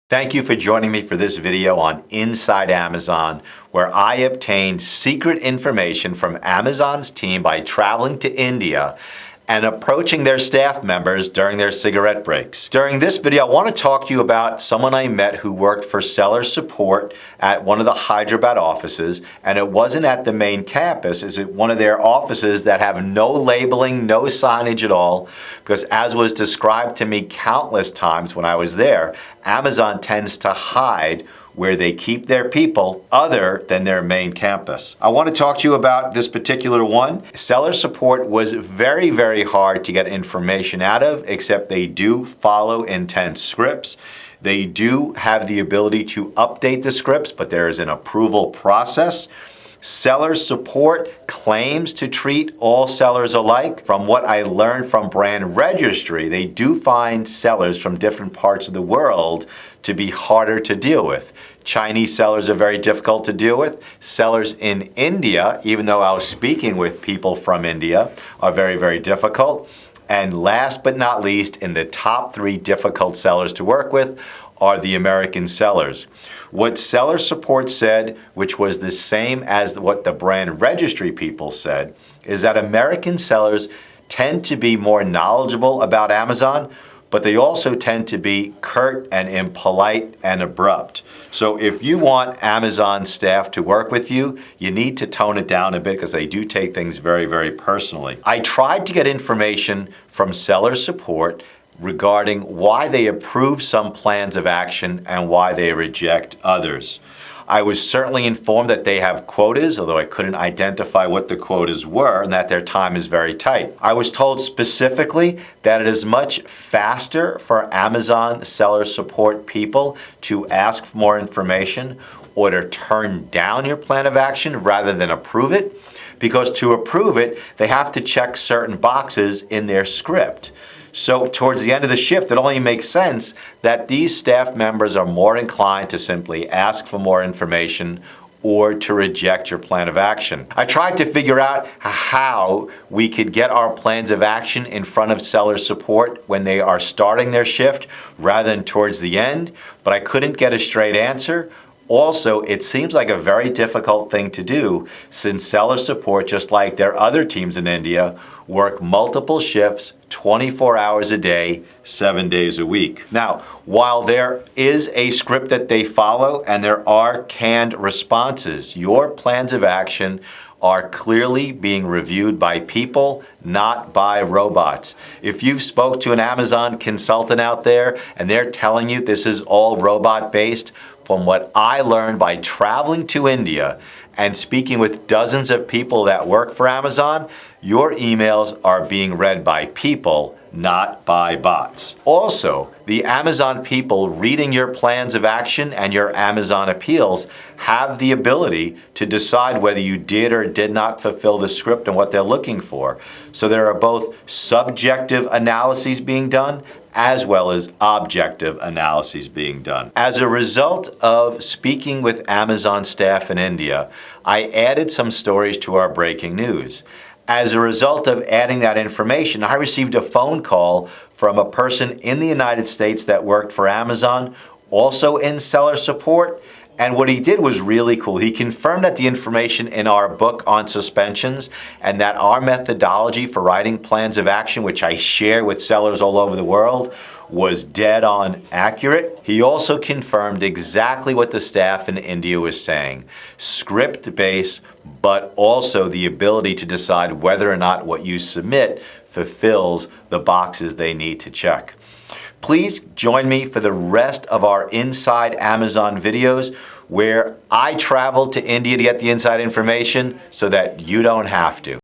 Thank you for joining me for this video on Inside Amazon, where I obtained secret information from Amazon's team by traveling to India and approaching their staff members during their cigarette breaks. During this video, I want to talk to you about someone I met who worked for seller support at one of the Hyderabad offices, and it wasn't at the main campus. It's at one of their offices that have no labeling, no signage at all, because as was described to me countless times when I was there, Amazon tends to hide where they keep their people other than their main campus. I want to talk to you about this particular one. Seller support was very, very hard to get information out of, except they do follow intense scripts. They do have the ability to update the scripts, but there is an approval process. Seller support claims to treat all sellers alike. From what I learned from brand registry, they do find sellers from different parts of the world to be harder to deal with. Chinese sellers are very difficult to deal with. Sellers in India, even though I was speaking with people from India, are very, very difficult. And last but not least, in the top 3 difficult sellers to work with are the American sellers. What seller support said, which was the same as what the brand registry people said, is that American sellers tend to be more knowledgeable about Amazon, but they also tend to be curt and impolite and abrupt. So if you want Amazon staff to work with you, you need to tone it down a bit because they do take things very, very personally. I tried to get information from seller support regarding why they approve some plans of action and why they reject others. I was certainly informed that they have quotas, although I couldn't identify what the quotas were, and that their time is very tight. I was told specifically that it is much faster for Amazon seller support people to ask for more information or to turn down your plan of action rather than approve it, because to approve it, they have to check certain boxes in their script. So towards the end of the shift, it only makes sense that these staff members are more inclined to simply ask for more information or to reject your plan of action. I tried to figure out how we could get our plans of action in front of seller support when they are starting their shift rather than towards the end, but I couldn't get a straight answer. Also, it seems like a very difficult thing to do since seller support, just like their other teams in India, work multiple shifts, 24 hours a day, 7 days a week. Now, while there is a script that they follow and there are canned responses, your plans of action are clearly being reviewed by people, not by robots. If you've spoke to an Amazon consultant out there and they're telling you this is all robot-based, from what I learned by traveling to India and speaking with dozens of people that work for Amazon, your emails are being read by people, not by bots. Also, the Amazon people reading your plans of action and your Amazon appeals have the ability to decide whether you did or did not fulfill the script and what they're looking for. So there are both subjective analyses being done as well as objective analyses being done. As a result of speaking with Amazon staff in India, I added some stories to our breaking news. As a result of adding that information, I received a phone call from a person in the United States that worked for Amazon, also in seller support. And what he did was really cool. He confirmed that the information in our book on suspensions and that our methodology for writing plans of action, which I share with sellers all over the world, was dead on accurate. He also confirmed exactly what the staff in India was saying. Script-based, but also the ability to decide whether or not what you submit fulfills the boxes they need to check. Please join me for the rest of our Inside Amazon videos where I traveled to India to get the inside information so that you don't have to.